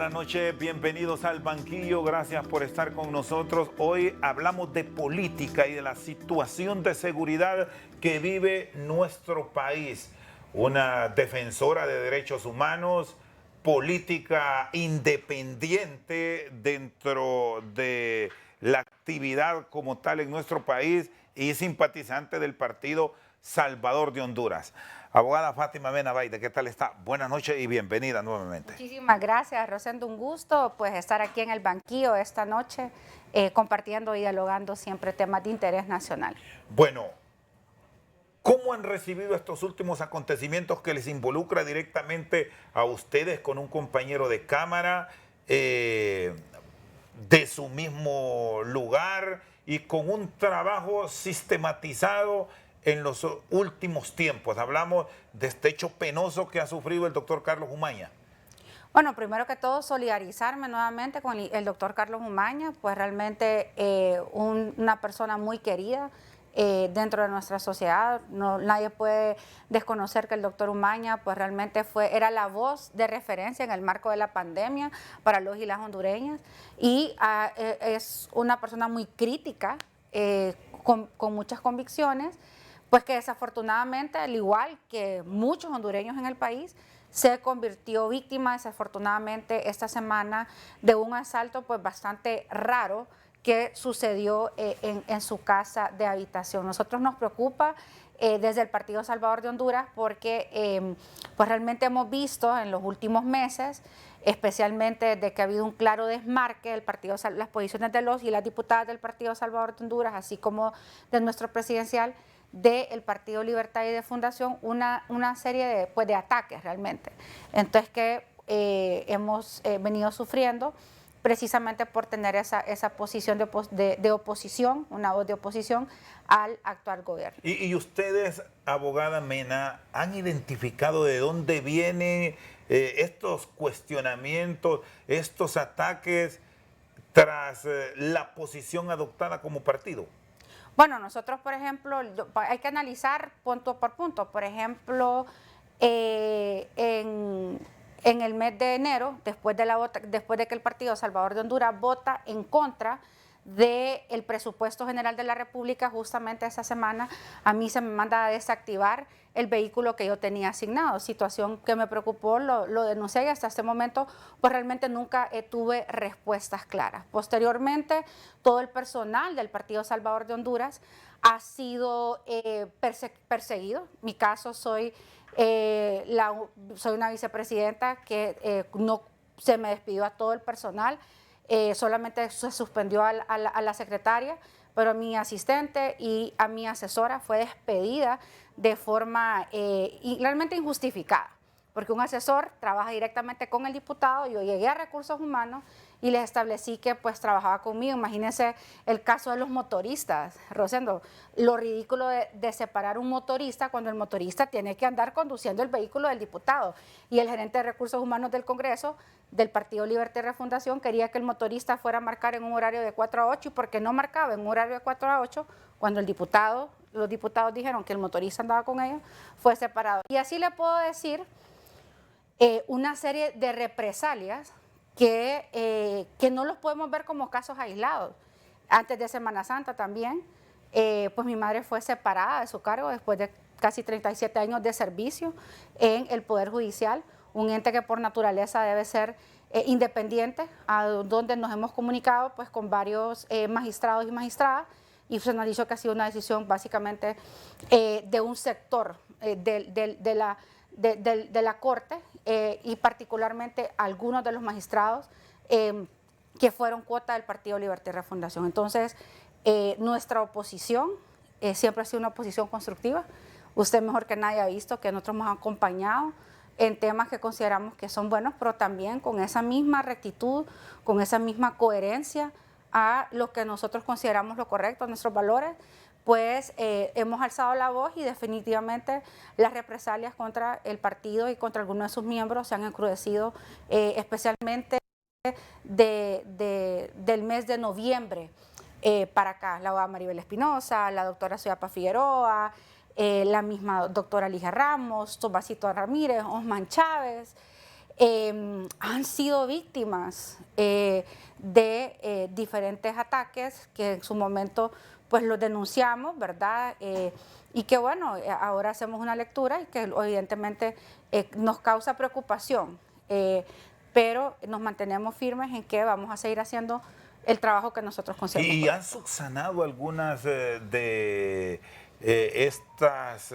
buenas noches, bienvenidos al banquillo, gracias por estar con nosotros. Hoy hablamos de política y de la situación de seguridad que vive nuestro país. Una defensora de derechos humanos, política independiente dentro de la actividad como tal en nuestro país y simpatizante del partido Salvador de Honduras. Abogada Fátima Mena Baide, ¿qué tal está? Buenas noches y bienvenida nuevamente. Muchísimas gracias, Rosendo. Un gusto pues estar aquí en el banquillo esta noche compartiendo y dialogando siempre temas de interés nacional. Bueno, ¿cómo han recibido estos últimos acontecimientos que les involucra directamente a ustedes con un compañero de cámara de su mismo lugar y con un trabajo sistematizado en los últimos tiempos? Hablamos de este hecho penoso que ha sufrido el doctor Carlos Umaña. Bueno, primero que todo, solidarizarme nuevamente con el doctor Carlos Umaña, pues realmente una persona muy querida dentro de nuestra sociedad. Nadie puede desconocer que el doctor Umaña pues realmente era la voz de referencia en el marco de la pandemia para los y las hondureñas y es una persona muy crítica, con muchas convicciones, pues que desafortunadamente, al igual que muchos hondureños en el país, se convirtió víctima desafortunadamente esta semana de un asalto pues bastante raro que sucedió en su casa de habitación. Nosotros nos preocupa desde el Partido Salvador de Honduras porque pues realmente hemos visto en los últimos meses, especialmente desde que ha habido un claro desmarque del partido, las posiciones de los y las diputadas del Partido Salvador de Honduras, así como de nuestro presidencial, del Partido Libertad y de Fundación, una serie de ataques realmente. Entonces que hemos venido sufriendo precisamente por tener esa posición de oposición, una voz de oposición al actual gobierno. ¿Y ustedes, abogada Mena, han identificado de dónde vienen estos cuestionamientos, estos ataques tras la posición adoptada como partido? Bueno, nosotros, por ejemplo, hay que analizar punto por punto. Por ejemplo, en el mes de enero, después de que el Partido Salvador de Honduras vota en contra del presupuesto general de la República, justamente esa semana a mí se me manda a desactivar el vehículo que yo tenía asignado, situación que me preocupó, lo denuncié y hasta este momento pues realmente nunca tuve respuestas claras. Posteriormente, todo el personal del Partido Salvador de Honduras ha sido perseguido. En mi caso soy una vicepresidenta que no se me despidió a todo el personal, solamente se suspendió a la secretaria, pero mi asistente y a mi asesora fue despedida de forma realmente injustificada, porque un asesor trabaja directamente con el diputado. Yo llegué a Recursos Humanos y les establecí que pues trabajaba conmigo. Imagínense el caso de los motoristas, Rosendo, lo ridículo de separar un motorista cuando el motorista tiene que andar conduciendo el vehículo del diputado. Y el gerente de Recursos Humanos del Congreso, del Partido Libertad y Refundación, quería que el motorista fuera a marcar en un horario de 4 a 8, y porque no marcaba en un horario de 4 a 8, cuando los diputados dijeron que el motorista andaba con ellos, fue separado. Y así le puedo decir una serie de represalias que no los podemos ver como casos aislados. Antes de Semana Santa también, pues mi madre fue separada de su cargo después de casi 37 años de servicio en el Poder Judicial, un ente que por naturaleza debe ser independiente, a donde nos hemos comunicado pues con varios magistrados y magistradas, y se nos ha dicho que ha sido una decisión básicamente de un sector de la Corte y particularmente algunos de los magistrados que fueron cuota del Partido Libertad y Refundación. Entonces, nuestra oposición siempre ha sido una oposición constructiva. Usted mejor que nadie ha visto que nosotros hemos acompañado en temas que consideramos que son buenos, pero también con esa misma rectitud, con esa misma coherencia a lo que nosotros consideramos lo correcto, nuestros valores, pues hemos alzado la voz y definitivamente las represalias contra el partido y contra algunos de sus miembros se han encrudecido, especialmente del mes de noviembre para acá. La abogada Maribel Espinosa, la doctora Soyapa Figueroa, la misma doctora Ligia Ramos, Tomasito Ramírez, Osman Chávez, han sido víctimas de diferentes ataques que en su momento pues los denunciamos, ¿verdad? Y que bueno, ahora hacemos una lectura y que evidentemente nos causa preocupación, pero nos mantenemos firmes en que vamos a seguir haciendo el trabajo que nosotros consideramos. ¿Y han subsanado algunas de estas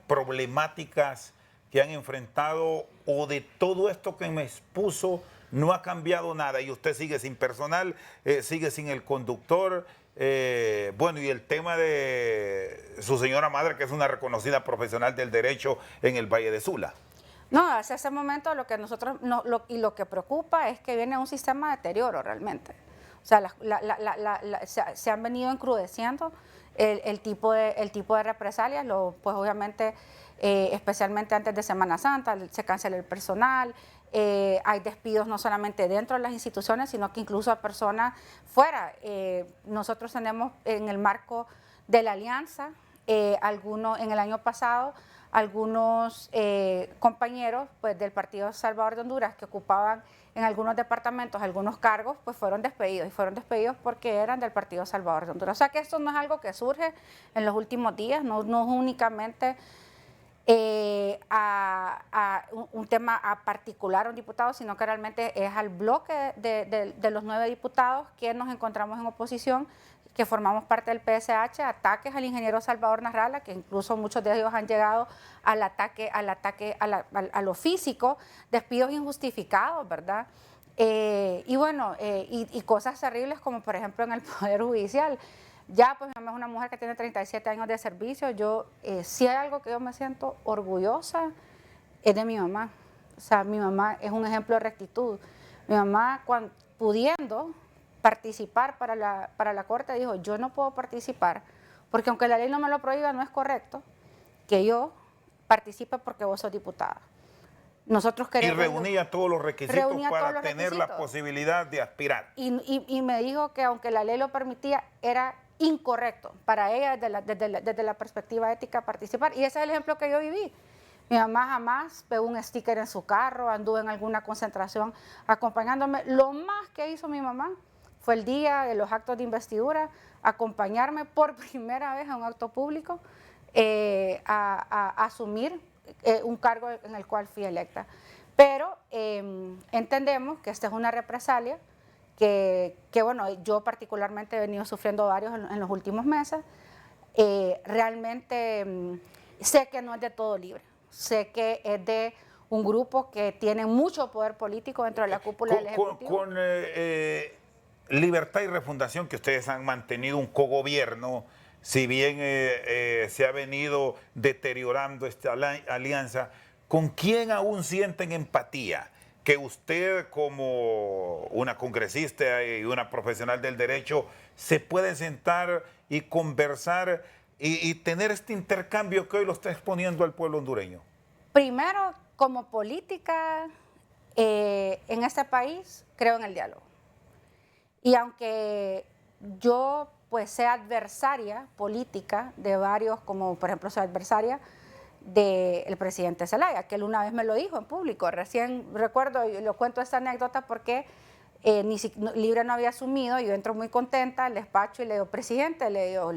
problemáticas que han enfrentado, o de todo esto que me expuso no ha cambiado nada y usted sigue sin personal, sigue sin el conductor? Bueno, y el tema de su señora madre, que es una reconocida profesional del derecho en el Valle de Sula. No, hacia ese momento lo que nosotros, lo que preocupa es que viene un sistema de deterioro realmente. O sea, se han venido encrudeciendo el tipo de represalias, pues obviamente, especialmente antes de Semana Santa, se cancela el personal, hay despidos no solamente dentro de las instituciones, sino que incluso a personas fuera. Nosotros tenemos en el marco de la alianza, en el año pasado, algunos compañeros pues, del Partido Salvador de Honduras que ocupaban en algunos departamentos algunos cargos, pues fueron despedidos, y fueron despedidos porque eran del Partido Salvador de Honduras. O sea que esto no es algo que surge en los últimos días, no es únicamente un tema a particular a un diputado, sino que realmente es al bloque de los 9 diputados que nos encontramos en oposición, que formamos parte del PSH, ataques al ingeniero Salvador Narrala, que incluso muchos de ellos han llegado al ataque a lo físico, despidos injustificados, ¿verdad? Y bueno, y cosas terribles como por ejemplo en el Poder Judicial. Ya pues mi mamá es una mujer que tiene 37 años de servicio. Yo, si hay algo que yo me siento orgullosa, es de mi mamá. O sea, mi mamá es un ejemplo de rectitud. Mi mamá, pudiendo participar para la Corte, dijo, yo no puedo participar, porque aunque la ley no me lo prohíba, no es correcto que yo participe porque vos sos diputada. Nosotros queremos... Y reunía todos los requisitos para tener la posibilidad de aspirar. Y me dijo que aunque la ley lo permitía, era incorrecto para ella desde la perspectiva ética participar. Y ese es el ejemplo que yo viví. Mi mamá jamás pegó un sticker en su carro, anduvo en alguna concentración acompañándome. Lo más que hizo mi mamá fue el día de los actos de investidura, acompañarme por primera vez a un acto público a asumir un cargo en el cual fui electa. Pero entendemos que esta es una represalia que bueno, yo particularmente he venido sufriendo varios en los últimos meses. Realmente sé que no es de todo libre, sé que es de un grupo que tiene mucho poder político dentro de la cúpula del Ejecutivo. Con Libertad y Refundación, que ustedes han mantenido un cogobierno, si bien se ha venido deteriorando esta alianza, ¿con quién aún sienten empatía? Que usted, como una congresista y una profesional del derecho, se puede sentar y conversar y tener este intercambio que hoy lo está exponiendo al pueblo hondureño. Primero, como política en este país, creo en el diálogo. Y aunque yo pues sea adversaria política de varios, como por ejemplo soy adversaria del presidente Zelaya, que él una vez me lo dijo en público. Recién recuerdo, y lo cuento esta anécdota porque Libre no había asumido, y yo entro muy contenta al despacho y le digo, presidente, le digo,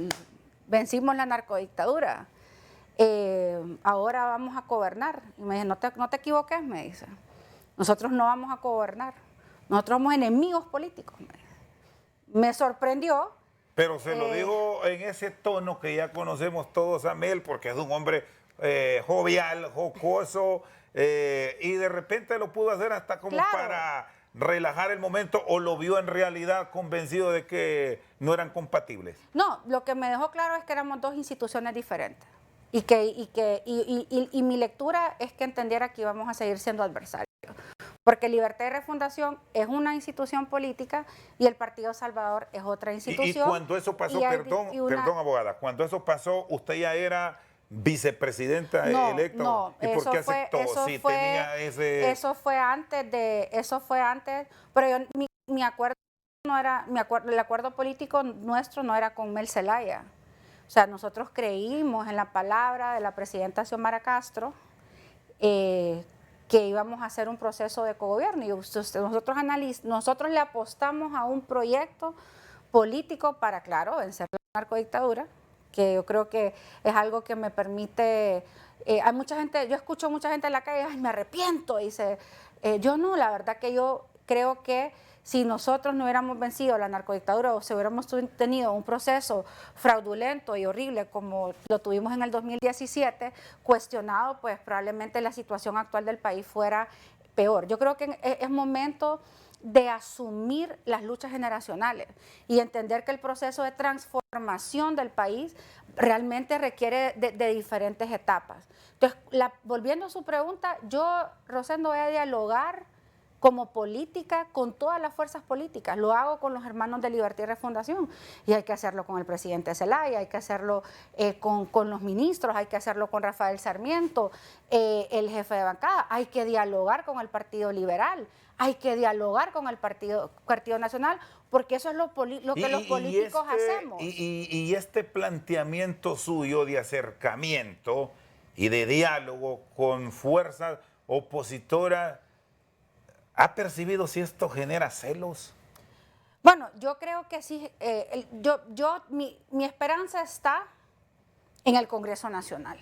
vencimos la narcodictadura, ahora vamos a gobernar. Y me dice, no te equivoques, me dice, nosotros no vamos a gobernar, nosotros somos enemigos políticos. Me sorprendió. Pero se lo digo en ese tono que ya conocemos todos a Mel, porque es un hombre jovial, jocoso, y de repente lo pudo hacer hasta como para relajar el momento, o lo vio en realidad convencido de que no eran compatibles. No, lo que me dejó claro es que éramos dos instituciones diferentes, y mi lectura es que entendiera que íbamos a seguir siendo adversarios. Porque Libertad y Refundación es una institución política y el Partido Salvador es otra institución. Y cuando eso pasó, perdón, abogada, cuando eso pasó, ¿usted ya era vicepresidenta electa? No, ¿Y por qué aceptó? Eso fue antes, pero yo, mi acuerdo no era, el acuerdo político nuestro no era con Mel Zelaya. O sea, nosotros creímos en la palabra de la presidenta Xiomara Castro, que íbamos a hacer un proceso de cogobierno. Y nosotros le apostamos a un proyecto político para, claro, vencer la narcodictadura, que yo creo que es algo que me permite... hay mucha gente, yo escucho mucha gente en la calle, ay, me arrepiento, dice, yo no, la verdad que yo creo que si nosotros no hubiéramos vencido la narcodictadura o si hubiéramos tenido un proceso fraudulento y horrible como lo tuvimos en el 2017, cuestionado, pues probablemente la situación actual del país fuera peor. Yo creo que es momento de asumir las luchas generacionales y entender que el proceso de transformación del país realmente requiere de diferentes etapas. Entonces, volviendo a su pregunta, yo, Rosendo, voy a dialogar como política con todas las fuerzas políticas. Lo hago con los hermanos de Libertad y Refundación y hay que hacerlo con el presidente Zelaya, hay que hacerlo con los ministros, hay que hacerlo con Rafael Sarmiento, el jefe de bancada, hay que dialogar con el Partido Liberal, hay que dialogar con el Partido Nacional, porque eso es lo que los políticos hacemos. Y este planteamiento suyo de acercamiento y de diálogo con fuerzas opositoras, ¿ha percibido si esto genera celos? Bueno, yo creo que sí. Mi esperanza está en el Congreso Nacional.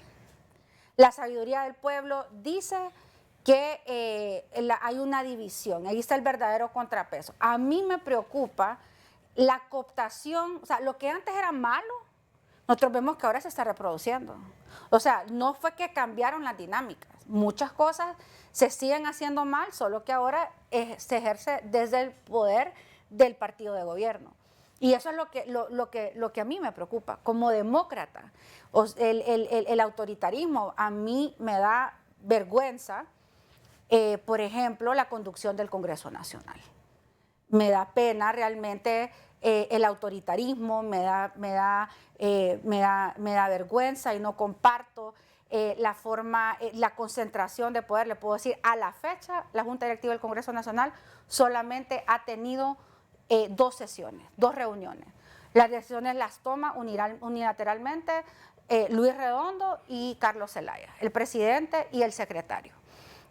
La sabiduría del pueblo dice que hay una división, ahí está el verdadero contrapeso. A mí me preocupa la cooptación, o sea, lo que antes era malo, nosotros vemos que ahora se está reproduciendo. O sea, no fue que cambiaron las dinámicas, muchas cosas se siguen haciendo mal, solo que ahora se ejerce desde el poder del partido de gobierno. Y eso es lo que a mí me preocupa. Como demócrata, el autoritarismo a mí me da vergüenza, por ejemplo, la conducción del Congreso Nacional. Me da pena realmente el autoritarismo, me da vergüenza y no comparto la concentración de poder. Le puedo decir, a la fecha, la Junta Directiva del Congreso Nacional solamente ha tenido 2 sesiones, 2 reuniones. Las decisiones las toma unilateralmente Luis Redondo y Carlos Zelaya, el presidente y el secretario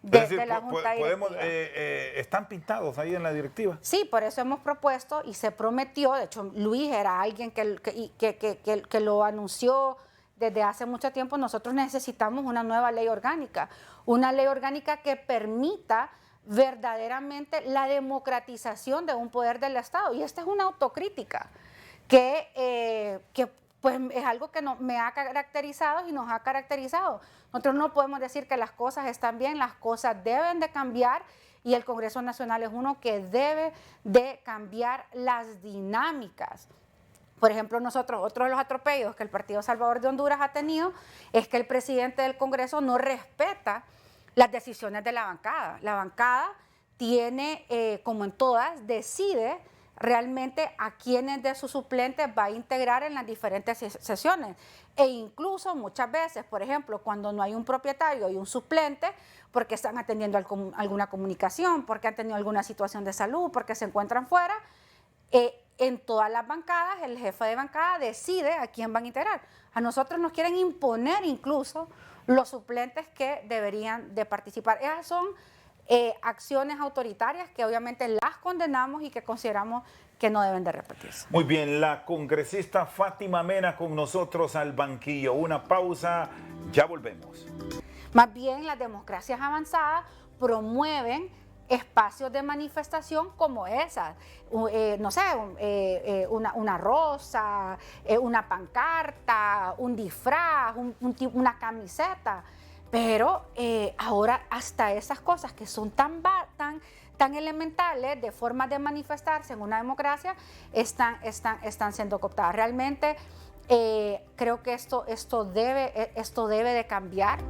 de la Junta Directiva. ¿Están pintados ahí en la directiva? Sí, por eso hemos propuesto y se prometió, de hecho Luis era alguien que lo anunció desde hace mucho tiempo. Nosotros necesitamos una nueva ley orgánica que permita verdaderamente la democratización de un poder del Estado. Y esta es una autocrítica que pues es algo que me ha caracterizado y nos ha caracterizado. Nosotros no podemos decir que las cosas están bien, las cosas deben de cambiar y el Congreso Nacional es uno que debe de cambiar las dinámicas. Por ejemplo, otro de los atropellos que el Partido Salvador de Honduras ha tenido es que el presidente del Congreso no respeta las decisiones de la bancada. La bancada tiene, como en todas, decide realmente a quiénes de sus suplentes va a integrar en las diferentes sesiones. E incluso muchas veces, por ejemplo, cuando no hay un propietario y un suplente, porque están atendiendo alguna comunicación, porque han tenido alguna situación de salud, porque se encuentran fuera, en todas las bancadas el jefe de bancada decide a quién van a integrar. A nosotros nos quieren imponer incluso los suplentes que deberían de participar. Esas son acciones autoritarias que obviamente las condenamos y que consideramos que no deben de repetirse. Muy bien, la congresista Fátima Mena con nosotros al banquillo. Una pausa, ya volvemos. Más bien, las democracias avanzadas promueven espacios de manifestación como esas, no sé, una rosa, una pancarta, un disfraz, una camiseta. Pero ahora hasta esas cosas que son tan elementales de formas de manifestarse en una democracia están siendo cooptadas. Realmente creo que esto debe de cambiar.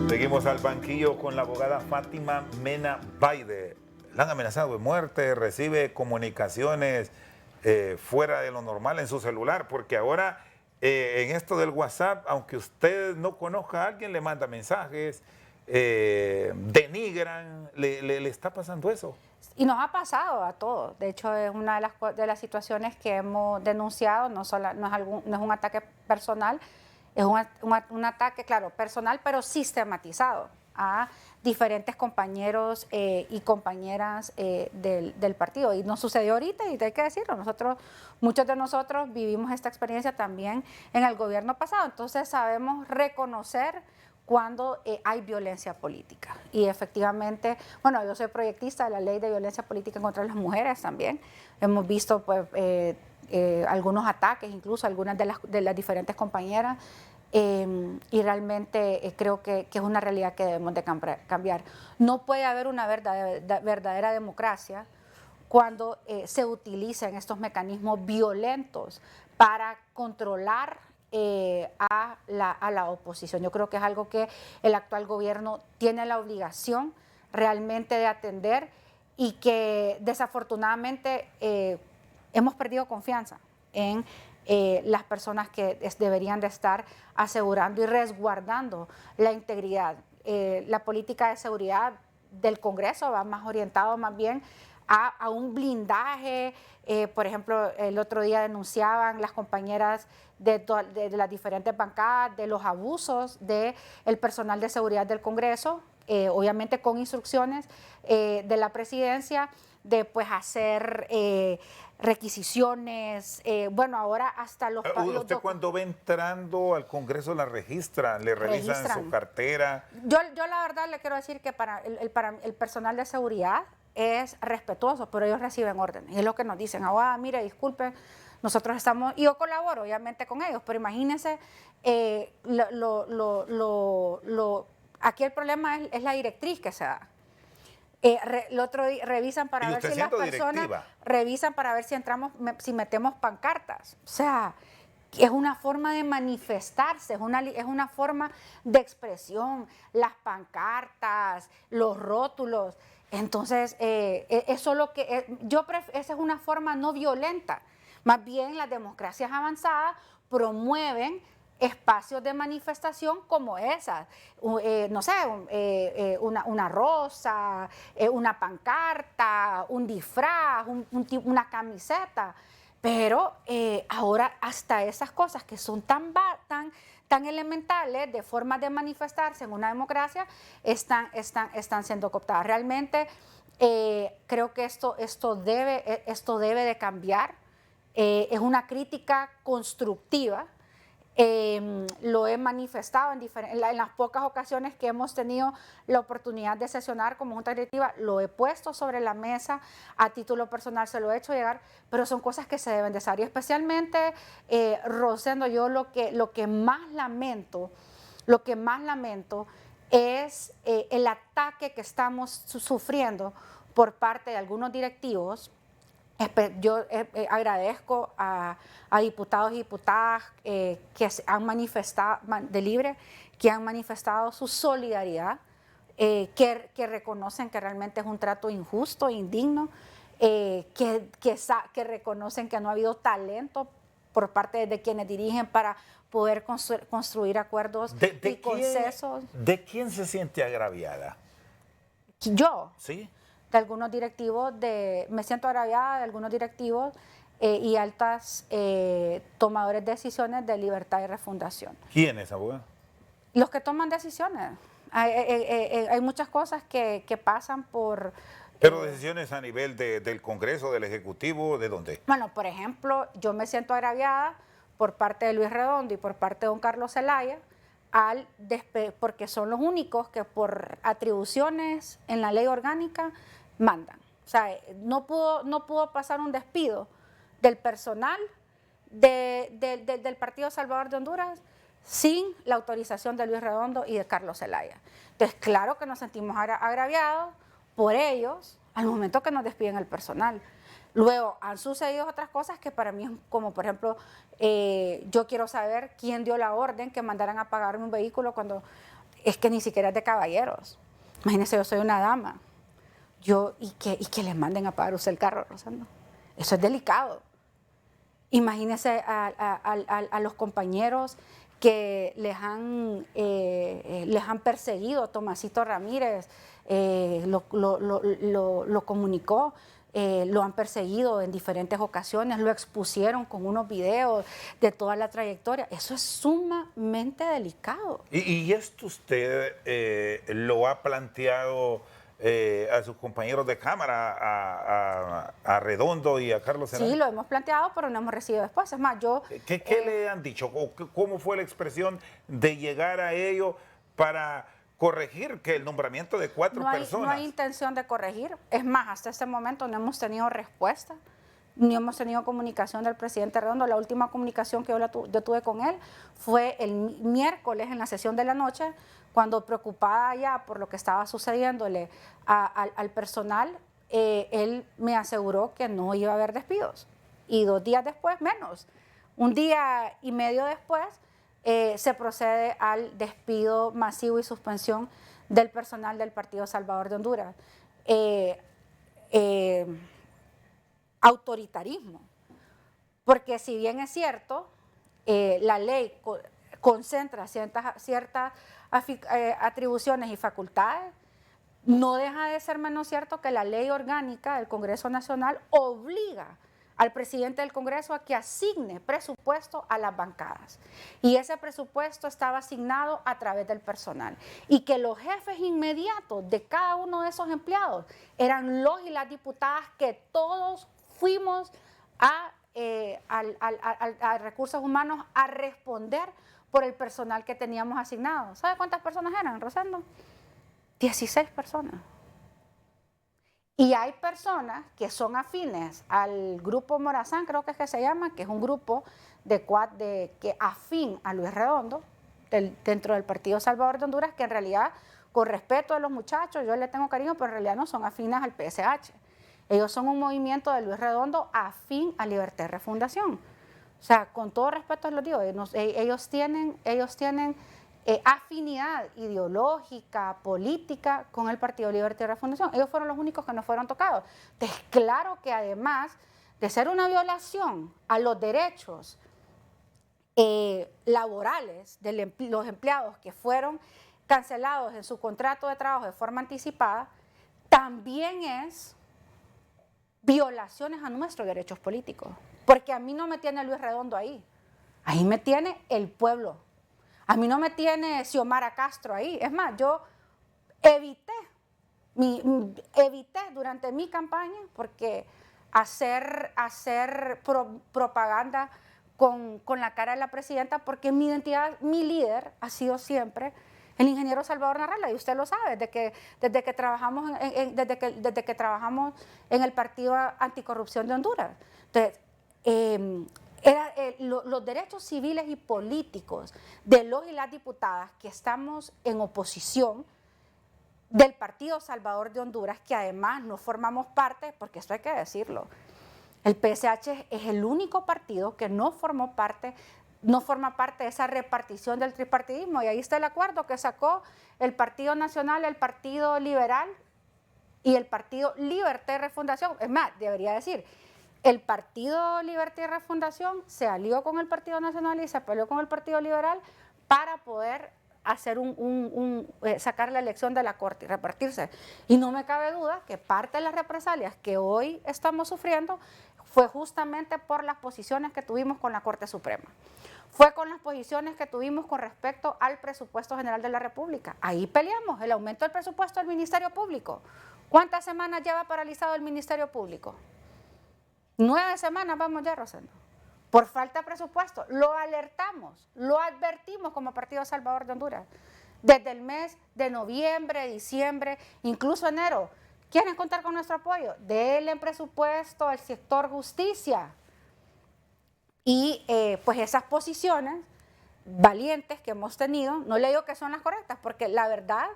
Seguimos al banquillo con la abogada Fátima Mena Baide. La han amenazado de muerte, recibe comunicaciones fuera de lo normal en su celular, porque ahora en esto del WhatsApp, aunque usted no conozca a alguien, le manda mensajes, denigran, le está pasando eso. Y nos ha pasado a todos. De hecho, es una de las situaciones que hemos denunciado, no es un ataque personal, es un ataque, claro, personal, pero sistematizado a diferentes compañeros y compañeras del partido. Y nos sucedió ahorita, y hay que decirlo, muchos de nosotros vivimos esta experiencia también en el gobierno pasado, entonces sabemos reconocer cuando hay violencia política. Y efectivamente, bueno, yo soy proyectista de la ley de violencia política contra las mujeres también. Hemos visto pues, algunos ataques, incluso algunas de las diferentes compañeras, y realmente creo que es una realidad que debemos de cambiar. No puede haber una verdadera democracia cuando se utilizan estos mecanismos violentos para controlar a la oposición. Yo creo que es algo que el actual gobierno tiene la obligación realmente de atender y que desafortunadamente hemos perdido confianza en las personas que deberían de estar asegurando y resguardando la integridad. La política de seguridad del Congreso va más orientado más bien a un blindaje. Por ejemplo, el otro día denunciaban las compañeras de las diferentes bancadas de los abusos del personal de seguridad del Congreso, obviamente con instrucciones de la presidencia de pues hacer requisiciones, bueno, ahora hasta los... ¿Usted cuando va entrando al Congreso la registran, le revisan su cartera? Yo la verdad le quiero decir que para el personal de seguridad es respetuoso, pero ellos reciben órdenes. Y es lo que nos dicen, mire, disculpe, nosotros estamos, y yo colaboro obviamente con ellos, pero imagínense, aquí el problema es la directriz que se da. El otro día revisan para ver si las personas revisan para ver si entramos, si metemos pancartas. O sea, es una forma de manifestarse, es una forma de expresión, las pancartas, los rótulos. Entonces, eso es lo que esa es una forma no violenta. Más bien, las democracias avanzadas promueven espacios de manifestación como esas, no sé, una rosa, una pancarta, un disfraz, una camiseta, pero ahora hasta esas cosas que son tan elementales de formas de manifestarse en una democracia están siendo cooptadas. Realmente creo que esto debe de cambiar. Es una crítica constructiva. Lo he manifestado en las pocas ocasiones que hemos tenido la oportunidad de sesionar como junta directiva, lo he puesto sobre la mesa, a título personal se lo he hecho llegar, pero son cosas que se deben de hacer. Y especialmente, Rosendo, yo lo que más lamento es el ataque que estamos sufriendo por parte de algunos directivos. Yo agradezco a diputados y diputadas que han manifestado de libre, que han manifestado su solidaridad, que reconocen que realmente es un trato injusto e indigno, que reconocen que no ha habido talento por parte de quienes dirigen para poder construir acuerdos y consensos. ¿De quién se siente agraviada? Yo. Sí. De algunos directivos, me siento agraviada de algunos directivos y altas tomadores de decisiones de Libertad y Refundación. ¿Quiénes, abogada? Los que toman decisiones. Hay muchas cosas que pasan por... ¿Pero decisiones a nivel del Congreso, del Ejecutivo, de dónde? Bueno, por ejemplo, yo me siento agraviada por parte de Luis Redondo y por parte de don Carlos Zelaya, porque son los únicos que por atribuciones en la ley orgánica mandan. O sea, no pudo pasar un despido del personal del Partido Salvador de Honduras sin la autorización de Luis Redondo y de Carlos Zelaya. Entonces, claro que nos sentimos agraviados por ellos al momento que nos despiden el personal. Luego, han sucedido otras cosas que para mí, como por ejemplo, yo quiero saber quién dio la orden que mandaran a pagarme un vehículo cuando es que ni siquiera es de caballeros. Imagínense, yo soy una dama. Y que les manden a pagar usted el carro, Rosendo. Eso es delicado. Imagínense a los compañeros que les han perseguido. Tomasito Ramírez lo comunicó. lo han perseguido en diferentes ocasiones, lo expusieron con unos videos de toda la trayectoria. Eso es sumamente delicado. Y esto usted lo ha planteado a sus compañeros de Cámara, a Redondo y a Carlos Senán. Sí, lo hemos planteado, pero no hemos recibido respuesta. Es más, yo... ¿Qué le han dicho? ¿Cómo fue la expresión de llegar a ello para corregir que el nombramiento de cuatro personas? No hay intención de corregir. Es más, hasta este momento no hemos tenido respuesta, ni hemos tenido comunicación del presidente Redondo. La última comunicación que yo tuve con él fue el miércoles en la sesión de la noche, cuando, preocupada ya por lo que estaba sucediéndole al personal, él me aseguró que no iba a haber despidos. Y 2 días después, menos, 1 día y medio después, se procede al despido masivo y suspensión del personal del Partido Salvador de Honduras. Autoritarismo, porque si bien es cierto, la ley concentra ciertas atribuciones y facultades, no deja de ser menos cierto que la ley orgánica del Congreso Nacional obliga al presidente del Congreso a que asigne presupuesto a las bancadas. Y ese presupuesto estaba asignado a través del personal. Y que los jefes inmediatos de cada uno de esos empleados eran los y las diputadas que todos fuimos a Recursos Humanos a responder por el personal que teníamos asignado. ¿Sabe cuántas personas eran, Rosendo? 16 personas. Y hay personas que son afines al grupo Morazán, creo que es que se llama, que es un grupo que afín a Luis Redondo, dentro del Partido Salvador de Honduras, que en realidad, con respeto a los muchachos, yo le tengo cariño, pero en realidad no son afines al PSH. Ellos son un movimiento de Luis Redondo afín a Libertad y Refundación. O sea, con todo respeto les digo, ellos tienen afinidad ideológica, política con el Partido Libertad y Refundación. Ellos fueron los únicos que no fueron tocados. Entonces, claro que además de ser una violación a los derechos laborales de los empleados que fueron cancelados en su contrato de trabajo de forma anticipada, también es violaciones a nuestros derechos políticos. Porque a mí no me tiene Luis Redondo ahí me tiene el pueblo. A mí no me tiene Xiomara Castro ahí. Es más, yo evité durante mi campaña, porque hacer propaganda con la cara de la presidenta, porque mi identidad, mi líder ha sido siempre el ingeniero Salvador Narrala, y usted lo sabe, desde que trabajamos en el Partido Anticorrupción de Honduras. Entonces, los derechos civiles y políticos de los y las diputadas que estamos en oposición del Partido Salvador de Honduras, que además no formamos parte, porque esto hay que decirlo, el PSH es el único partido que no forma parte de esa repartición del tripartidismo, y ahí está el acuerdo que sacó el Partido Nacional, el Partido Liberal y el Partido Libertad y Refundación. Es más, debería decir, el Partido Libertad y Refundación se alió con el Partido Nacional y se peleó con el Partido Liberal para poder hacer sacar la elección de la Corte y repartirse. Y no me cabe duda que parte de las represalias que hoy estamos sufriendo fue justamente por las posiciones que tuvimos con la Corte Suprema. Fue con las posiciones que tuvimos con respecto al presupuesto general de la República. Ahí peleamos el aumento del presupuesto del Ministerio Público. ¿Cuántas semanas lleva paralizado el Ministerio Público? 9 semanas vamos ya, Rosendo. Por falta de presupuesto. Lo alertamos, lo advertimos como Partido Salvador de Honduras. Desde el mes de noviembre, diciembre, incluso enero. ¿Quieren contar con nuestro apoyo? Denle presupuesto al sector justicia. Y pues esas posiciones valientes que hemos tenido, no le digo que son las correctas, porque la verdad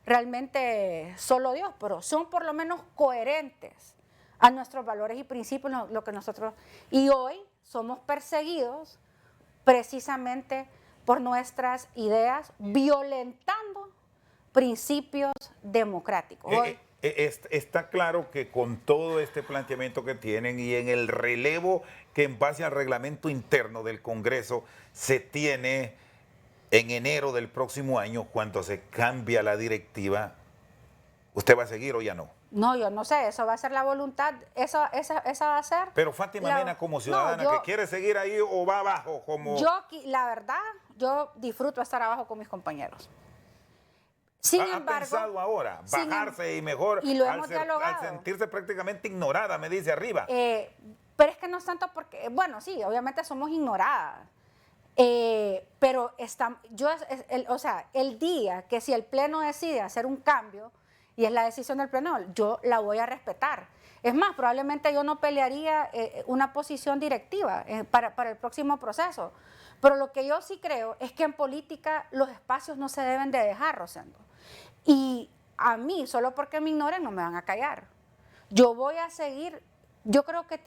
realmente solo Dios, pero son por lo menos coherentes a nuestros valores y principios, lo que nosotros... Y hoy somos perseguidos precisamente por nuestras ideas, violentando principios democráticos. Hoy, Está claro que con todo este planteamiento que tienen y en el relevo que en base al reglamento interno del Congreso se tiene en enero del próximo año, cuando se cambia la directiva, ¿usted va a seguir o ya no? No, yo no sé, eso va a ser la voluntad, esa va a ser... Pero Fátima Mena como ciudadana que quiere seguir ahí o va abajo como... La verdad, yo disfruto estar abajo con mis compañeros. Sin ¿Ha embargo, pensado ahora bajarse y mejor y lo hemos al sentirse prácticamente ignorada, me dice arriba? Pero es que no es tanto porque, bueno, sí, obviamente somos ignoradas. Pero el día que si el Pleno decide hacer un cambio, y es la decisión del Pleno, yo la voy a respetar. Es más, probablemente yo no pelearía una posición directiva para el próximo proceso. Pero lo que yo sí creo es que en política los espacios no se deben de dejar, Rosendo. Y a mí, solo porque me ignoren, no me van a callar. Yo voy a seguir, yo creo que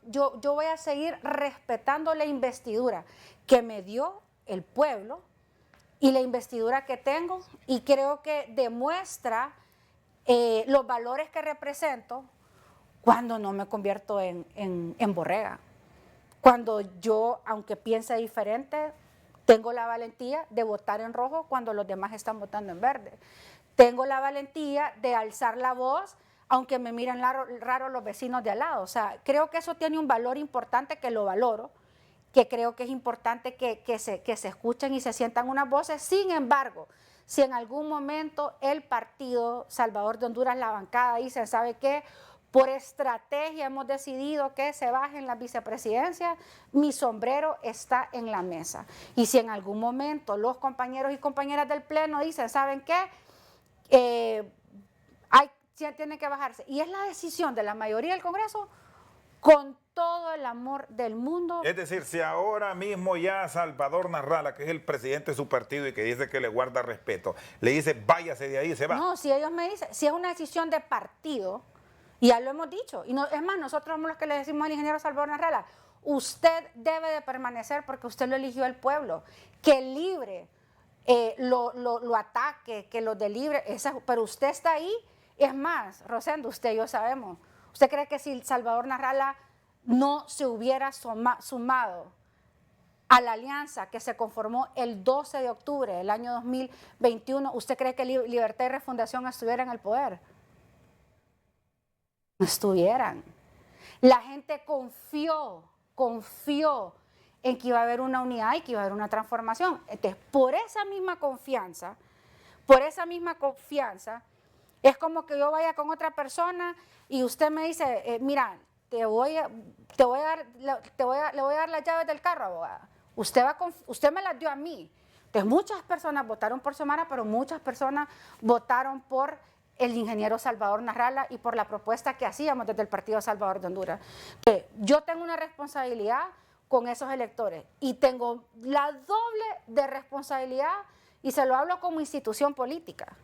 yo voy a seguir respetando la investidura que me dio el pueblo y la investidura que tengo, y creo que demuestra los valores que represento cuando no me convierto en borrega. Cuando yo, aunque piense diferente, tengo la valentía de votar en rojo cuando los demás están votando en verde. Tengo la valentía de alzar la voz aunque me miren raro los vecinos de al lado. O sea, creo que eso tiene un valor importante, que lo valoro, que creo que es importante que se escuchen y se sientan unas voces. Sin embargo, si en algún momento el partido Salvador de Honduras, la bancada, dice, ¿sabe qué? Por estrategia hemos decidido que se bajen las vicepresidencias, mi sombrero está en la mesa. Y si en algún momento los compañeros y compañeras del Pleno dicen, ¿saben qué? Tiene que bajarse. Y es la decisión de la mayoría del Congreso, con todo el amor del mundo. Es decir, si ahora mismo ya Salvador Narrala, que es el presidente de su partido y que dice que le guarda respeto, le dice váyase de ahí, se va. No, si ellos me dicen, si es una decisión de partido, y ya lo hemos dicho, y no, es más, nosotros somos los que le decimos al ingeniero Salvador Narrala, usted debe de permanecer porque usted lo eligió el pueblo, que libre lo ataque, que lo delibre, pero usted está ahí. Es más, Rosendo, usted y yo sabemos, ¿usted cree que si Salvador Narrala no se hubiera sumado a la alianza que se conformó el 12 de octubre del año 2021, ¿usted cree que Libertad y Refundación estuviera en el poder? No estuvieran. La gente confió en que iba a haber una unidad y que iba a haber una transformación. Entonces, por esa misma confianza, es como que yo vaya con otra persona y usted me dice, mira, le voy a dar las llaves del carro, abogada. Usted me las dio a mí. Entonces, muchas personas votaron por Xiomara, pero muchas personas votaron por el ingeniero Salvador Narrala y por la propuesta que hacíamos desde el Partido Salvador de Honduras. Yo tengo una responsabilidad con esos electores y tengo la doble de responsabilidad, y se lo hablo como institución política.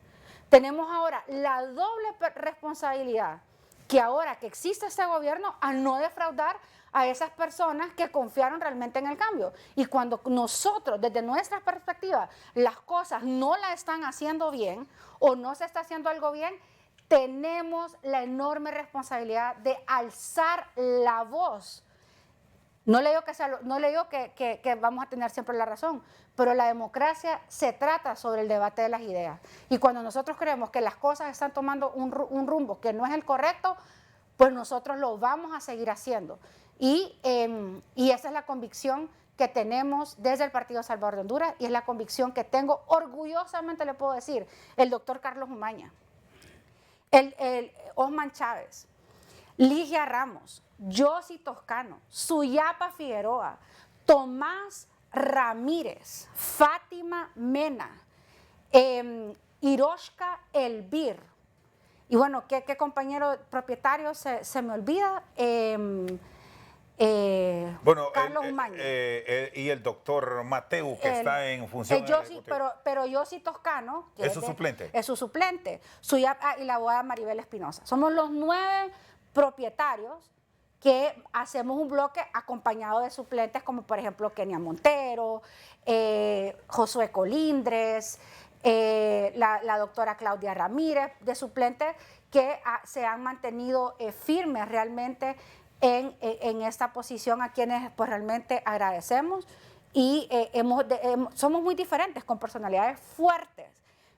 Tenemos ahora la doble responsabilidad, que ahora que existe este gobierno, a no defraudar a esas personas que confiaron realmente en el cambio. Y cuando nosotros, desde nuestra perspectiva, las cosas no las están haciendo bien o no se está haciendo algo bien, tenemos la enorme responsabilidad de alzar la voz. No le digo que vamos a tener siempre la razón, pero la democracia se trata sobre el debate de las ideas. Y cuando nosotros creemos que las cosas están tomando un rumbo que no es el correcto, pues nosotros lo vamos a seguir haciendo. Y esa es la convicción que tenemos desde el Partido Salvador de Honduras, y es la convicción que tengo, orgullosamente le puedo decir, el doctor Carlos Umaña, el Osman Chávez, Ligia Ramos, Yossi Toscano, Suyapa Figueroa, Tomás Ramírez, Fátima Mena, Hiroshka Elvir, y bueno, ¿qué compañero propietario se me olvida? Carlos Umaña. Y el doctor Mateu, que está en función. Pero Yossi Toscano, que es su suplente. Es su suplente. Y la abogada Maribel Espinosa. Somos los 9 propietarios que hacemos un bloque acompañado de suplentes como por ejemplo Kenia Montero, Josué Colindres, la doctora Claudia Ramírez, de suplentes que se han mantenido firmes realmente en esta posición, a quienes pues realmente agradecemos. Y somos muy diferentes, con personalidades fuertes,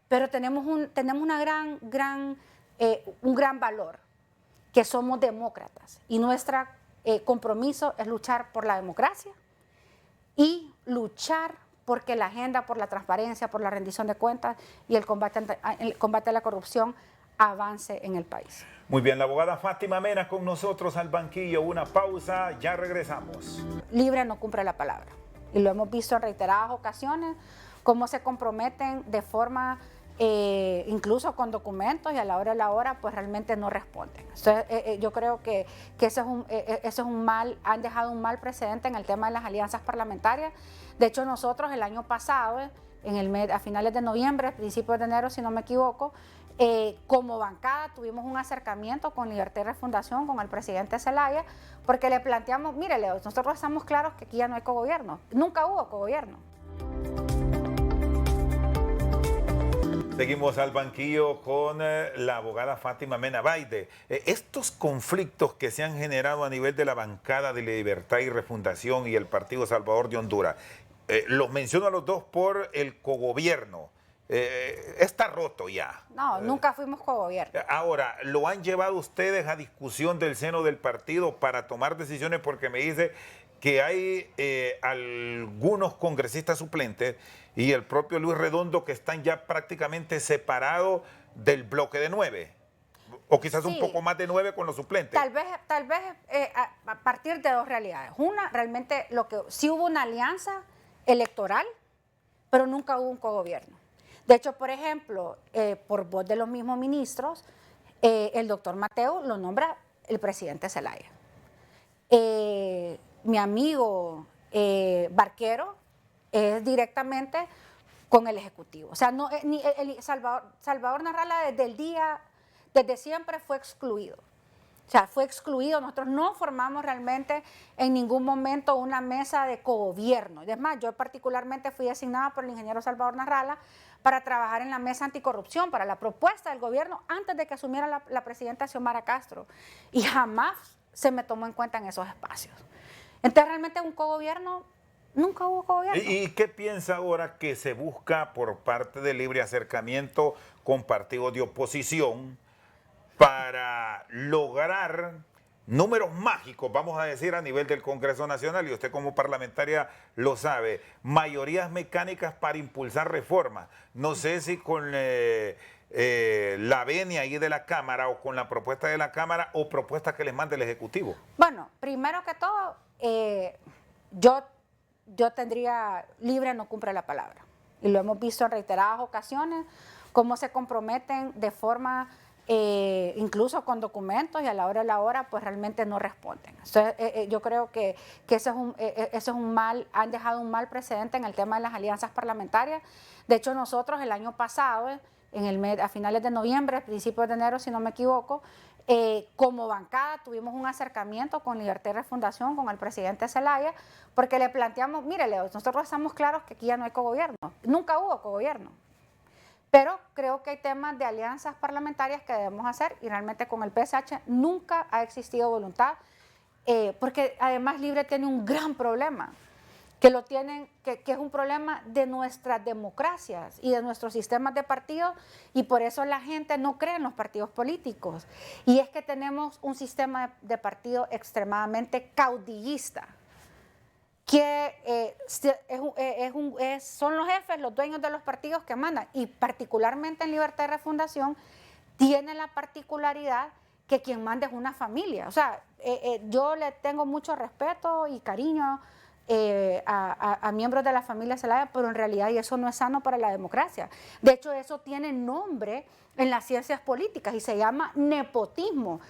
pero tenemos una gran un gran valor, que somos demócratas y nuestro compromiso es luchar por la democracia y luchar porque la agenda por la transparencia, por la rendición de cuentas y el combate a la corrupción avance en el país. Muy bien, la abogada Fátima Mena con nosotros al banquillo. Una pausa, ya regresamos. Libre no cumple la palabra. Y lo hemos visto en reiteradas ocasiones, cómo se comprometen de forma, incluso con documentos, y a la hora de la hora, pues realmente no responden. Entonces, yo creo que eso es un mal, han dejado un mal precedente en el tema de las alianzas parlamentarias. De hecho, nosotros el año pasado, a finales de noviembre, principios de enero, si no me equivoco, como bancada tuvimos un acercamiento con Libertad y Refundación, con el presidente Zelaya, porque le planteamos, mire Leo, nosotros estamos claros que aquí ya no hay cogobierno, nunca hubo cogobierno. Seguimos al banquillo con la abogada Fátima Mena Baide. Estos conflictos que se han generado a nivel de la bancada de Libertad y Refundación y el Partido Salvador de Honduras, los menciono a los dos por el cogobierno. Está roto ya. No, nunca fuimos cogobierno. Ahora, ¿lo han llevado ustedes a discusión del seno del partido para tomar decisiones? Porque me dice que hay algunos congresistas suplentes y el propio Luis Redondo que están ya prácticamente separados del bloque de 9. O quizás sí, un poco más de 9 con los suplentes. Tal vez a partir de dos realidades. Una, realmente sí hubo una alianza electoral, pero nunca hubo un cogobierno. De hecho, por ejemplo, por voz de los mismos ministros, el doctor Mateo lo nombra el presidente Zelaya. Mi amigo Barquero es directamente con el Ejecutivo. O sea, Salvador Narrala desde siempre fue excluido. O sea, fue excluido. Nosotros no formamos realmente en ningún momento una mesa de cogobierno. Es más, yo particularmente fui designada por el ingeniero Salvador Narrala para trabajar en la mesa anticorrupción, para la propuesta del gobierno antes de que asumiera la presidenta Xiomara Castro. Y jamás se me tomó en cuenta en esos espacios. Entonces, realmente un cogobierno, nunca hubo cogobierno. ¿Y qué piensa ahora que se busca por parte del libre acercamiento con partidos de oposición para lograr números mágicos, vamos a decir, a nivel del Congreso Nacional, y usted como parlamentaria lo sabe, mayorías mecánicas para impulsar reformas? No sé si con la venia ahí de la Cámara o con la propuesta de la Cámara o propuestas que les mande el Ejecutivo. Bueno, primero que todo, yo tendría, libre no cumple la palabra. Y lo hemos visto en reiteradas ocasiones, cómo se comprometen de forma, incluso con documentos, y a la hora de la hora, pues realmente no responden. Entonces, yo creo que eso es un mal, han dejado un mal precedente en el tema de las alianzas parlamentarias. De hecho, nosotros el año pasado, a finales de noviembre, principios de enero, si no me equivoco, como bancada tuvimos un acercamiento con Libertad y Refundación, con el presidente Zelaya, porque le planteamos, mire Leo, nosotros estamos claros que aquí ya no hay cogobierno, nunca hubo cogobierno, pero creo que hay temas de alianzas parlamentarias que debemos hacer, y realmente con el PSH nunca ha existido voluntad, porque además Libre tiene un gran problema, que es un problema de nuestras democracias y de nuestros sistemas de partidos, y por eso la gente no cree en los partidos políticos. Y es que tenemos un sistema de partido extremadamente caudillista, que son los jefes, los dueños de los partidos que mandan, y particularmente en Libertad y Refundación tiene la particularidad que quien manda es una familia. O sea, yo le tengo mucho respeto y cariño a miembros de la familia Zelaya, pero en realidad eso no es sano para la democracia. De hecho, eso tiene nombre en las ciencias políticas y se llama nepotismo.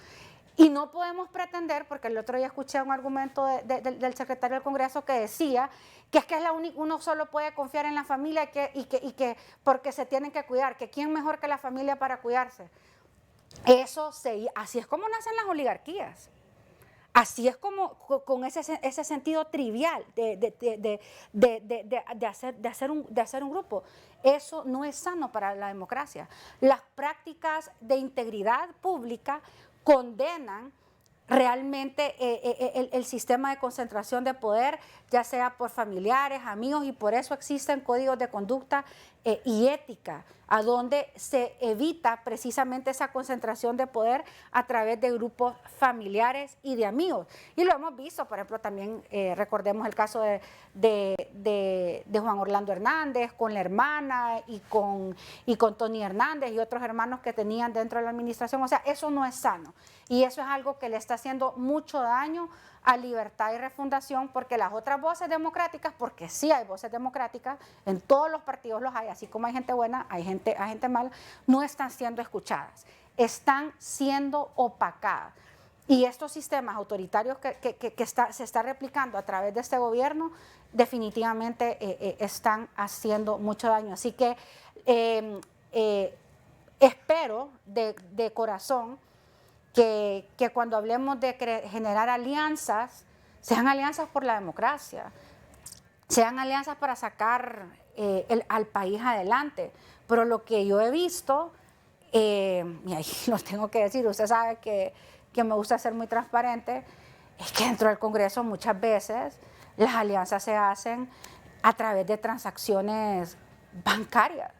Y no podemos pretender, porque el otro día escuché un argumento del secretario del Congreso que decía que es la única, uno solo puede confiar en la familia y que porque se tienen que cuidar, que quién mejor que la familia para cuidarse. Así es como nacen las oligarquías. Así es como con ese sentido trivial de hacer un grupo. Eso no es sano para la democracia. Las prácticas de integridad pública condenan realmente el sistema de concentración de poder, ya sea por familiares, amigos, y por eso existen códigos de conducta y ética, a donde se evita precisamente esa concentración de poder a través de grupos familiares y de amigos. Y lo hemos visto, por ejemplo, también recordemos el caso de Juan Orlando Hernández con la hermana y con Tony Hernández y otros hermanos que tenían dentro de la administración. O sea, eso no es sano y eso es algo que le está haciendo mucho daño a Libertad y Refundación, porque las otras voces democráticas, porque sí hay voces democráticas, en todos los partidos los hay, así como hay gente buena, hay gente mala, no están siendo escuchadas, están siendo opacadas. Y estos sistemas autoritarios que se está replicando a través de este gobierno, definitivamente están haciendo mucho daño. Así que espero de corazón que cuando hablemos de generar alianzas, sean alianzas por la democracia, sean alianzas para sacar al país adelante. Pero lo que yo he visto, y ahí lo tengo que decir, usted sabe que me gusta ser muy transparente, es que dentro del Congreso muchas veces las alianzas se hacen a través de transacciones bancarias.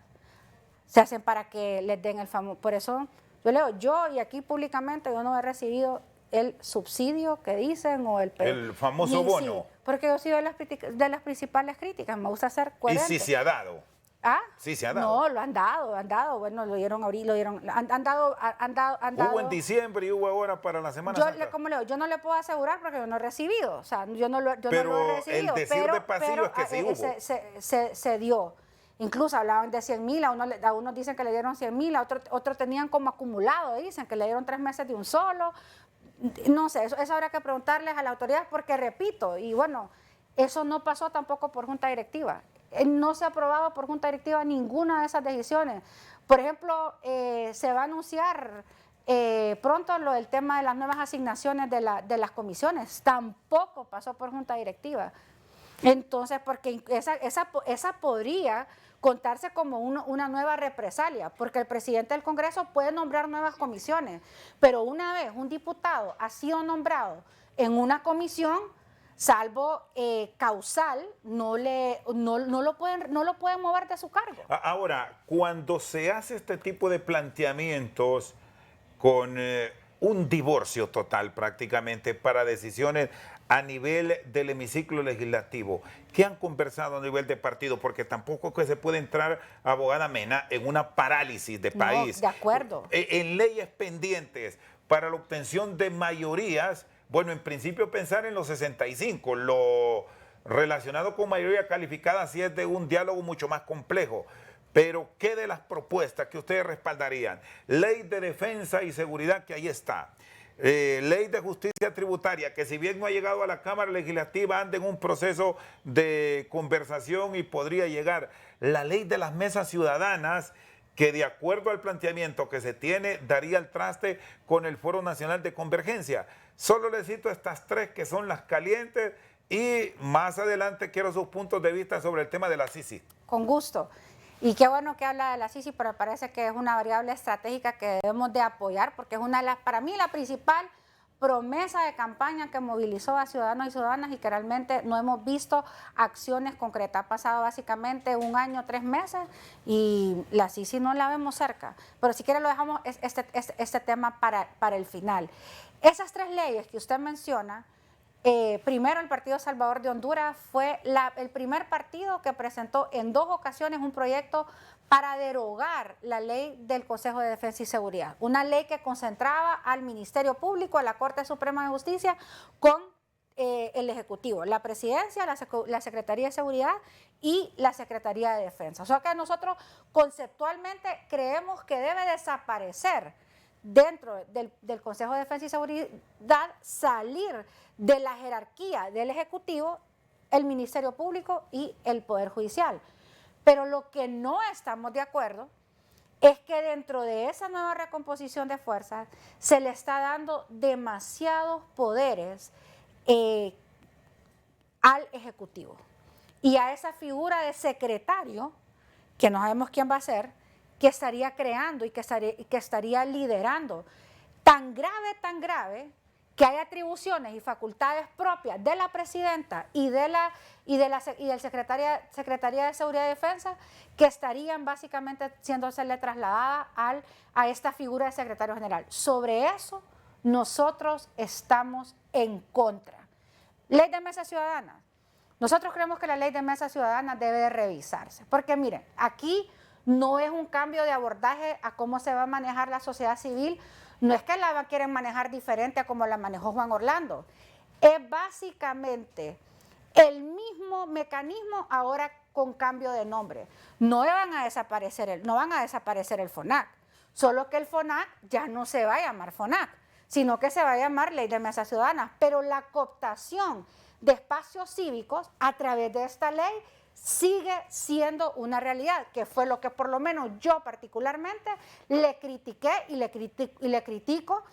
Se hacen para que les den el famoso, por eso yo leo, y aquí públicamente yo no he recibido el subsidio que dicen o el famoso bono. Sí, porque yo he sido de las principales críticas, me gusta ser coherente. ¿Y si se ha dado? ¿Ah? Sí, se ha dado. No, lo han dado. Bueno, lo dieron ahorita, han dado. Hubo en diciembre y hubo ahora para la Semana Santa. Como leo, yo no le puedo asegurar porque yo no he recibido, o sea, yo no lo he pero recibido. El decir de pasillo es que sí hubo. Se dio. Incluso hablaban de 100,000, a unos dicen que le dieron 100,000, a otros tenían como acumulado, dicen que le dieron 3 meses de un solo. No sé, eso habrá que preguntarles a la autoridad porque repito, y bueno, eso no pasó tampoco por junta directiva. No se ha aprobado por junta directiva ninguna de esas decisiones. Por ejemplo, se va a anunciar pronto lo del tema de las nuevas asignaciones de las comisiones. Tampoco pasó por junta directiva. Entonces, porque esa podría contarse como una nueva represalia, porque el presidente del Congreso puede nombrar nuevas comisiones, pero una vez un diputado ha sido nombrado en una comisión, salvo causal, no lo pueden mover de su cargo. Ahora, cuando se hace este tipo de planteamientos con un divorcio total prácticamente para decisiones a nivel del hemiciclo legislativo, ¿qué han conversado a nivel de partido? Porque tampoco que se puede entrar, abogada Mena, en una parálisis de país. No, de acuerdo. En leyes pendientes para la obtención de mayorías. Bueno, en principio pensar en los 65, lo relacionado con mayoría calificada sí es de un diálogo mucho más complejo. Pero, ¿qué de las propuestas que ustedes respaldarían? Ley de defensa y seguridad, que ahí está. Ley de justicia tributaria, que si bien no ha llegado a la Cámara Legislativa, anda en un proceso de conversación y podría llegar. La ley de las mesas ciudadanas, que de acuerdo al planteamiento que se tiene, daría el traste con el Foro Nacional de Convergencia. Solo les cito estas 3 que son las calientes y más adelante quiero sus puntos de vista sobre el tema de la CICI. Con gusto. Y qué bueno que habla de la CICI, pero parece que es una variable estratégica que debemos de apoyar, porque es para mí la principal promesa de campaña que movilizó a ciudadanos y ciudadanas y que realmente no hemos visto acciones concretas. Ha pasado básicamente 1 año, 3 meses y la CICI no la vemos cerca. Pero si quiere lo dejamos este tema para el final. Esas 3 leyes que usted menciona, primero el Partido Salvador de Honduras fue el primer partido que presentó en 2 ocasiones un proyecto para derogar la ley del Consejo de Defensa y Seguridad, una ley que concentraba al Ministerio Público, a la Corte Suprema de Justicia, con el Ejecutivo, la Presidencia, la Secretaría de Seguridad y la Secretaría de Defensa. O sea que nosotros conceptualmente creemos que debe desaparecer dentro del Consejo de Defensa y Seguridad, salir de la jerarquía del Ejecutivo, el Ministerio Público y el Poder Judicial. Pero lo que no estamos de acuerdo es que dentro de esa nueva recomposición de fuerzas se le está dando demasiados poderes al Ejecutivo y a esa figura de secretario, que no sabemos quién va a ser, que estaría creando y que estaría liderando. Tan grave, que hay atribuciones y facultades propias de la presidenta y del Secretaría de Seguridad y Defensa que estarían básicamente siéndosele trasladadas a esta figura de secretario general. Sobre eso nosotros estamos en contra. Ley de mesa ciudadana. Nosotros creemos que la ley de mesa ciudadana debe de revisarse, porque miren, aquí no es un cambio de abordaje a cómo se va a manejar la sociedad civil, no es que la quieren manejar diferente a como la manejó Juan Orlando, es básicamente el mismo mecanismo ahora con cambio de nombre. No van a desaparecer el FONAC, solo que el FONAC ya no se va a llamar FONAC, sino que se va a llamar Ley de Mesa Ciudadana, pero la cooptación de espacios cívicos a través de esta ley sigue siendo una realidad, que fue lo que por lo menos yo particularmente le critiqué y le critico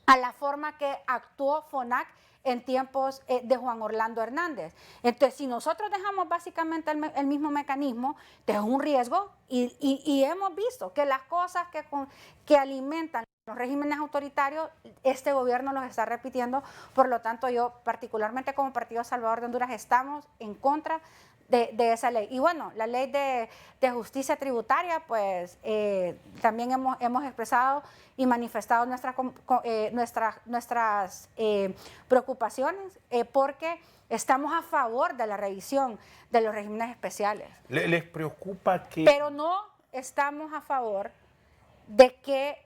a la forma que actuó FONAC en tiempos de Juan Orlando Hernández. Entonces, si nosotros dejamos básicamente el mismo mecanismo, es un riesgo y hemos visto que las cosas que alimentan los regímenes autoritarios, este gobierno los está repitiendo. Por lo tanto, yo particularmente como Partido Salvador de Honduras estamos en contra de esa ley. Y bueno, la ley de justicia tributaria, pues también hemos expresado y manifestado nuestras preocupaciones porque estamos a favor de la revisión de los regímenes especiales. ¿Les preocupa que...? Pero no estamos a favor de que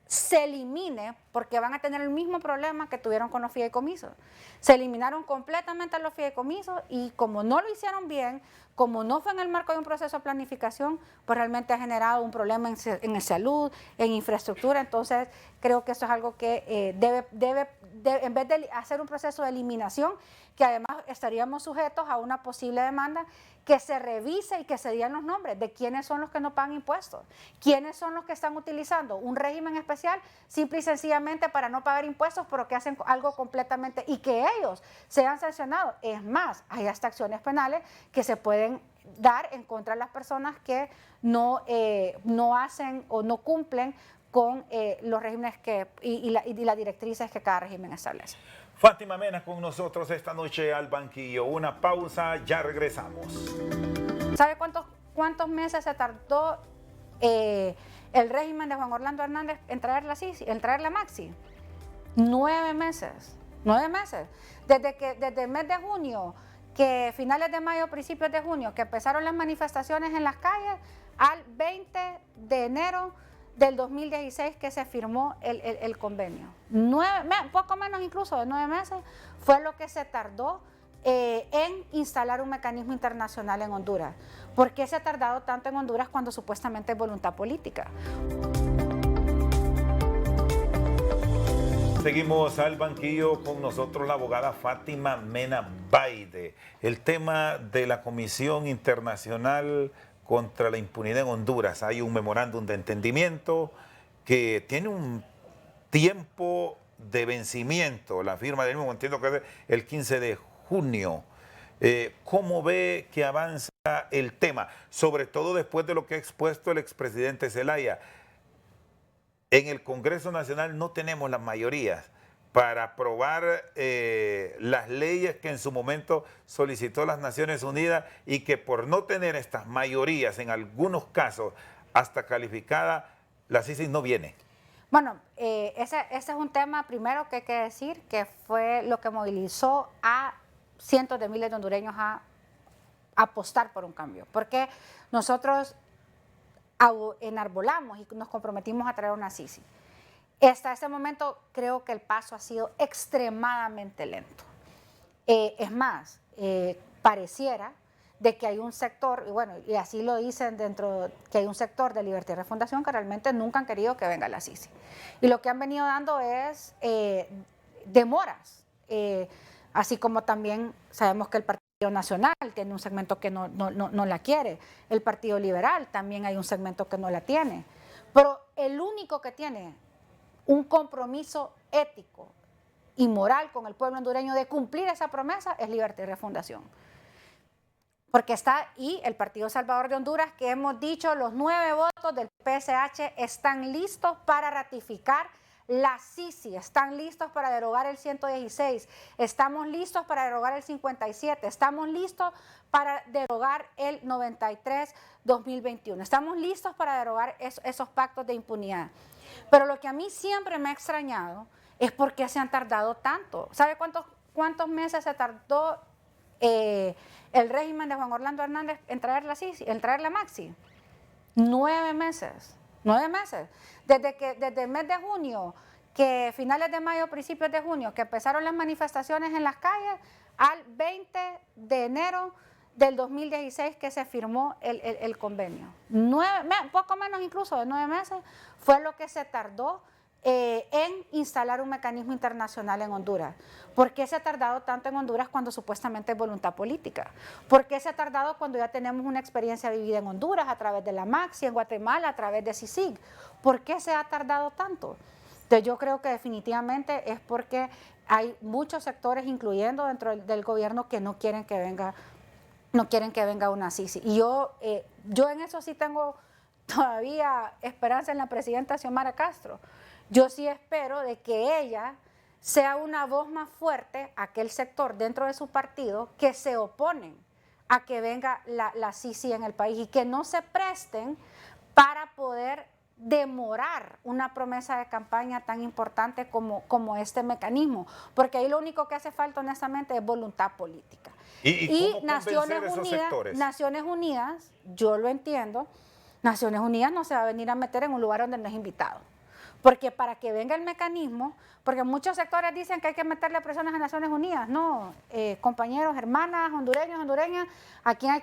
se elimine, porque van a tener el mismo problema que tuvieron con los fideicomisos. Se eliminaron completamente los fideicomisos y como no lo hicieron bien, como no fue en el marco de un proceso de planificación, pues realmente ha generado un problema en salud, en infraestructura. Entonces creo que eso es algo que debe, en vez de hacer un proceso de eliminación, que además estaríamos sujetos a una posible demanda, que se revise y que se digan los nombres de quiénes son los que no pagan impuestos, quiénes son los que están utilizando un régimen especial simple y sencillamente para no pagar impuestos, pero que hacen algo completamente y que ellos sean sancionados. Es más, hay hasta acciones penales que se pueden dar en contra de las personas que no hacen o no cumplen con los regímenes y las directrices que cada régimen establece. Fátima Mena con nosotros esta noche al banquillo. Una pausa, ya regresamos. ¿Sabe cuántos meses se tardó el régimen de Juan Orlando Hernández en traer la Maxi? 9 meses. 9 meses. Desde el mes de junio, que finales de mayo, principios de junio, que empezaron las manifestaciones en las calles, al 20 de enero del 2016 que se firmó el convenio. Poco menos incluso de 9 meses fue lo que se tardó en instalar un mecanismo internacional en Honduras. ¿Por qué se ha tardado tanto en Honduras cuando supuestamente hay voluntad política? Seguimos al banquillo con nosotros la abogada Fátima Mena Baide. El tema de la Comisión Internacional contra la Impunidad en Honduras. Hay un memorándum de entendimiento que tiene un tiempo de vencimiento. La firma del mismo, entiendo que es el 15 de junio. ¿Cómo ve que avanza el tema? Sobre todo después de lo que ha expuesto el expresidente Zelaya. En el Congreso Nacional no tenemos las mayorías para aprobar las leyes que en su momento solicitó las Naciones Unidas y que por no tener estas mayorías, en algunos casos hasta calificada, la CICIG no viene. Bueno, ese es un tema primero que hay que decir que fue lo que movilizó a cientos de miles de hondureños a apostar por un cambio, porque nosotros enarbolamos y nos comprometimos a traer una CICIG. Hasta este momento creo que el paso ha sido extremadamente lento. Es más, pareciera de que hay un sector, y bueno, y así lo dicen dentro, que hay un sector de Libertad y Refundación que realmente nunca han querido que venga la CICIG. Y lo que han venido dando es demoras, así como también sabemos que el Partido Nacional tiene un segmento que no la quiere, el Partido Liberal también hay un segmento que no la tiene, pero el único que tiene un compromiso ético y moral con el pueblo hondureño de cumplir esa promesa es Libertad y Refundación. Porque está ahí el Partido Salvador de Honduras, que hemos dicho los 9 votos del PSH están listos para ratificar La Sisi, están listos para derogar el 116, estamos listos para derogar el 57, estamos listos para derogar el 93-2021, estamos listos para derogar esos pactos de impunidad. Pero lo que a mí siempre me ha extrañado es por qué se han tardado tanto. ¿Sabe cuántos meses se tardó el régimen de Juan Orlando Hernández en traer la Sisi, en traer la Maxi? 9 meses. 9 meses. Desde el mes de junio, que finales de mayo, principios de junio, que empezaron las manifestaciones en las calles, al 20 de enero del 2016 que se firmó el convenio. Poco menos incluso de 9 meses fue lo que se tardó en instalar un mecanismo internacional en Honduras. ¿Por qué se ha tardado tanto en Honduras cuando supuestamente hay voluntad política? ¿Por qué se ha tardado cuando ya tenemos una experiencia vivida en Honduras a través de la Maxi, en Guatemala a través de CICIG? ¿Por qué se ha tardado tanto? Entonces yo creo que definitivamente es porque hay muchos sectores, incluyendo dentro del gobierno, que no quieren que venga una Sisi. Y yo en eso sí tengo todavía esperanza en la presidenta Xiomara Castro. Yo sí espero de que ella sea una voz más fuerte a aquel sector dentro de su partido que se oponen a que venga la Sisi en el país y que no se presten para poder demorar una promesa de campaña tan importante como este mecanismo, porque ahí lo único que hace falta honestamente es voluntad política. ¿Y cómo convencer esos sectores? Naciones Unidas, yo lo entiendo, Naciones Unidas no se va a venir a meter en un lugar donde no es invitado. Porque para que venga el mecanismo, porque muchos sectores dicen que hay que meterle presiones a Naciones Unidas. No, compañeros, hermanas, hondureños, hondureñas, a quien hay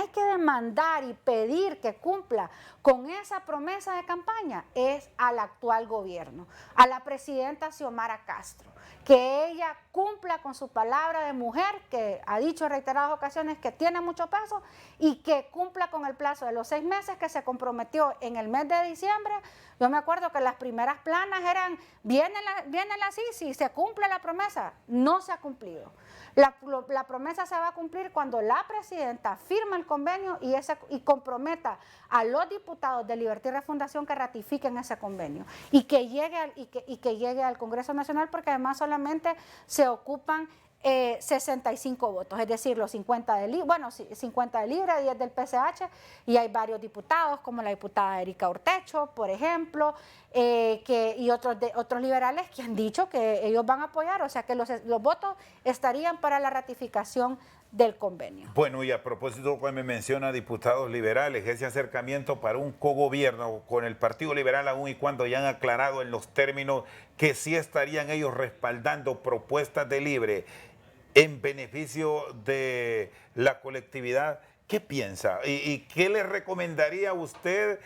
que demandar y pedir que cumpla con esa promesa de campaña es al actual gobierno, a la presidenta Xiomara Castro, que ella cumpla con su palabra de mujer, que ha dicho en reiteradas ocasiones que tiene mucho peso, y que cumpla con el plazo de los 6 meses que se comprometió en el mes de diciembre. Yo me acuerdo que las primeras planas eran, viene la Sisi, se cumple la promesa. No se ha cumplido. La promesa se va a cumplir cuando la presidenta firma el convenio y comprometa a los diputados de Libertad y Refundación que ratifiquen ese convenio y que llegue al Congreso Nacional, porque además solamente se ocupan 65 votos, es decir, los 50 de Libre, 10 del PCH, y hay varios diputados, como la diputada Erika Ortecho, por ejemplo, y otros liberales que han dicho que ellos van a apoyar, o sea que los votos estarían para la ratificación del convenio. Bueno, y a propósito, cuando me menciona diputados liberales, ese acercamiento para un cogobierno con el Partido Liberal, aún y cuando ya han aclarado en los términos que sí estarían ellos respaldando propuestas de Libre en beneficio de la colectividad, ¿qué piensa? ¿Y qué le recomendaría a usted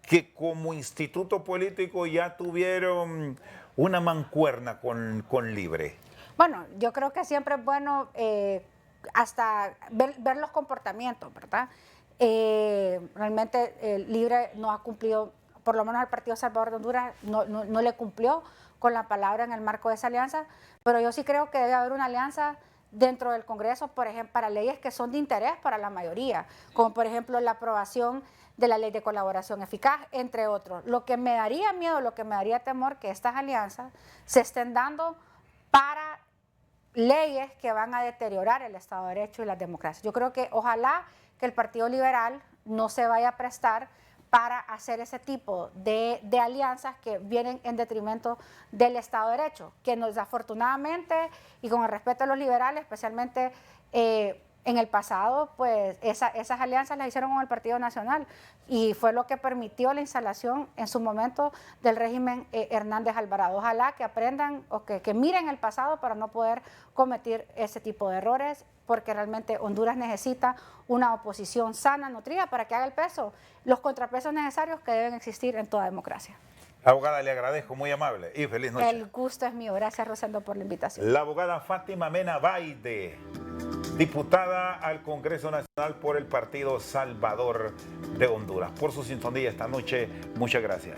que como instituto político ya tuvieron una mancuerna con Libre? Bueno, yo creo que siempre es bueno hasta ver los comportamientos, ¿verdad? Realmente Libre no ha cumplido, por lo menos al Partido Salvador de Honduras, no le cumplió con la palabra en el marco de esa alianza, pero yo sí creo que debe haber una alianza dentro del Congreso, por ejemplo, para leyes que son de interés para la mayoría, como por ejemplo la aprobación de la ley de colaboración eficaz, entre otros. Lo que me daría miedo, lo que me daría temor, que estas alianzas se estén dando para leyes que van a deteriorar el Estado de Derecho y la democracia. Yo creo que ojalá que el Partido Liberal no se vaya a prestar para hacer ese tipo de alianzas que vienen en detrimento del Estado de Derecho, que desafortunadamente, y con el respeto a los liberales, especialmente en el pasado, pues esas alianzas las hicieron con el Partido Nacional y fue lo que permitió la instalación en su momento del régimen Hernández Alvarado. Ojalá que aprendan o que miren el pasado para no poder cometer ese tipo de errores, porque realmente Honduras necesita una oposición sana, nutrida, para que haga el peso, los contrapesos necesarios que deben existir en toda democracia. Abogada, le agradezco, muy amable y feliz noche. El gusto es mío. Gracias, Rosendo, por la invitación. La abogada Fátima Mena Baide, diputada al Congreso Nacional por el Partido Salvador de Honduras. Por su sintonía esta noche, muchas gracias.